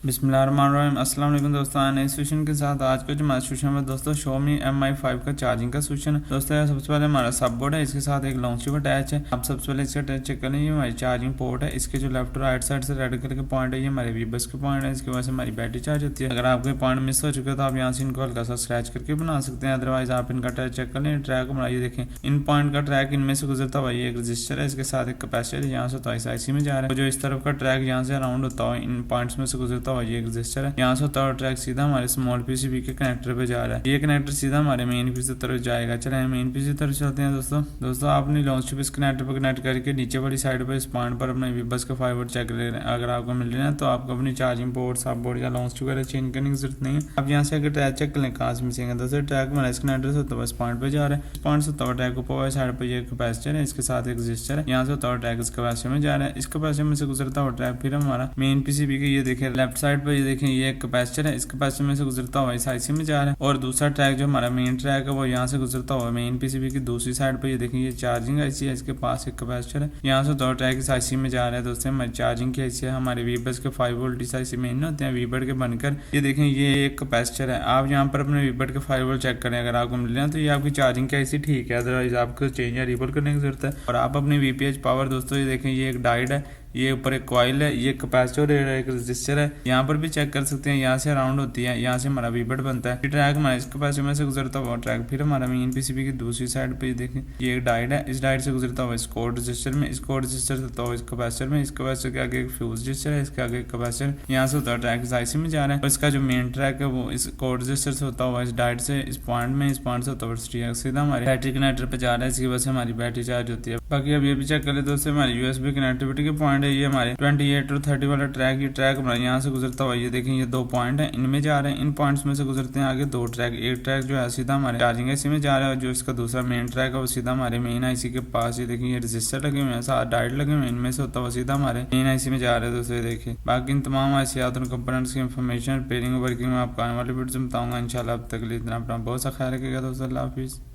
बिस्मिल्लाहिर्रहमानिर्रहीम। अस्सलाम वालेकुम दोस्तों, नए सोल्यूशन के साथ आज का जो हमारा सोल्यूशन है दोस्तों Xiaomi Mi 5 का चार्जिंग का सोल्यूशन है। दोस्तों यार सबसे पहले हमारा सब बोर्ड है, इसके साथ एक लॉन्च चिप अटैच है। आप सबसे पहले इसका अटैच चेक करें, ये हमारी चार्जिंग पोर्ट है। इसके जो लेफ्ट और राइट साइड से रेड कलर के पॉइंट है, ये हमारे वीबस के पॉइंट है। इसकी वजह से हमारी बैटरी चार्ज होती है। अगर आपके पॉइंट मिस हो चुके हैं तो आप यहाँ से इनको हल्का सा स्क्रैच करके बना सकते हैं। अदरवाइज आप इनका अटैच चेक कर लें। ट्रैक हमारा ये देखें, इन पॉइंट का ट्रैक इनमें से गुजरता हुआ ये एक रजिस्टर है, इसके साथ एक कैपेसिटर है, यहाँ से तो IC में जा रहा है। जो इस तरफ का ट्रैक यहाँ से अराउंड होता हुआ इन पॉइंट्स में से गुजरता हुआ ये एक रजिस्टर है, यहाँ से होता हुआ ट्रैक सीधा हमारे स्मॉल PCB के कनेक्टर पे जा रहा है। ये कनेक्टर सीधा हमारे मेन पीसी तरफ जाएगा। चले मेन पीसी तरफ चलते हैं दोस्तों आप अपनी लॉन्च चिप इस कनेक्टर पर कनेक्ट करके नीचे वाली साइड पर इस पॉइंट पर अपने वीबस का फाइबर चेक कर रहे हैं। अगर आपको मिल रहा है तो आपको अपनी चार्जिंग पोर्ट, सब बोर्ड या लॉन्च चिप वगैरह चेंज करने की जरूरत नहीं है। आप यहाँ से अगर ट्रैक चेक कर लें कहाँ से मिसिंग है। दोस्तों ट्रैक हमारा इस कनेक्टर से होता हुआ इस पॉइंट पे जा रहा है। इस पॉइंट से होता हुआ ट्रैक ऊपर वाली साइड पर ये कैपेसिटर है, इसके साथ एक रजिस्टर है, यहाँ से होता हुआ ट्रैक इस कैपेसिटर में जा रहा है। इस कैपेसिटर में से गुजरता हुआ ट्रैक फिर हमारा मेन PCB के ये देखें लेफ्ट साइड पर, ये देखें ये कैपेसिटर है, इस कैपेसिटर में से गुजरता हुआ इस IC में जा रहा है। और दूसरा ट्रैक जो हमारा मेन ट्रैक है वो यहाँ से गुजरता हुआ मेन PCB की दूसरी साइड पर, ये देखें ये चार्जिंग IC है, इसके पास एक कैपेसिटर है, यहाँ से दो ट्रैक इस IC में जा रहा है। दोस्तों हमारी चार्जिंग की IC है, हमारे वीबस के 5 वोल्ट इस IC में इन होते हैं वीबड के बनकर। ये देखें ये एक कैपेसिटर है। आप यहाँ पर अपने वीबड के 5 वोल्ट चेक करें, अगर आपको मिल रहा है तो ये आपकी चार्जिंग की IC ठीक है, अदरवाइज आपको चेंज या रिबल करने की जरूरत है। और आप अपनी VPH पावर दोस्तों ये देखें ये एक डायोड है, ये ऊपर एक कॉइल है, ये कैपेसिटर है, एक रजिस्टर है, यहाँ पर भी चेक कर सकते हैं। यहाँ से राउंड होती है, यहाँ से हमारा वीबड बनता है। ट्रैक हमारा इस कैपेसिटर में से गुजरता हुआ ट्रैक फिर हमारा मेन PCB की दूसरी साइड पे देखें ये एक डायोड है, इस डायोड से गुजरता हुआ इस कोड रजिस्टर में, इस कोड रजिस्टर से होता हुआ इस कैपेसिटर में, इस कैपेसिटर के आगे एक फ्यूज रजिस्टर है, इसके आगे कैपेसिटर, यहाँ से होता है ट्रैक इस IC में जा रहा है। और इसका जो मेन ट्रैक है वो इस कोड रजिस्टर से होता हुआ इस डायोड से इस पॉइंट में, इस पॉइंट से होता हुआ सीधा हमारे बैटरी कनेक्टर पे जा रहा है। इसकी वजह से हमारी बैटरी चार्ज होती है। बाकी अब ये भी चेक कर ले दोस्तों, हमारी USB कनेक्टिविटी के पॉइंट है, ये हमारे 28 और 30 वाला ट्रैक, ये ट्रैक हमारा यहाँ से गुजरता हुआ ये देखें ये दो पॉइंट है, इनमें जा रहे हैं। इन पॉइंट्स में से गुजरते हैं आगे दो ट्रैक। एक ट्रैक जो है सीधा हमारे चार्जिंग IC में जा रहा है, जो इसका दूसरा मेन ट्रैक है वो सीधा हमारे मेन IC के पास, ये देखिए ये रजिस्टर लगे हुए हैं, साथ डायोड लगे हुए हैं, इनमें से होता हुआ सीधा हमारे मेन IC में जा रहा है। दोस्तों ये देखिए बाकी इन तमाम IC और कंपोनेंट्स की इन्फॉर्मेशन रिपेयरिंग वर्किंग में आपको आने वाले वीडियो में बताऊंगा इंशाल्लाह। अब तक के लिए इतना अपना बहुत सा ख्याल रखिएगा दोस्तों, अल्लाह हाफिज़।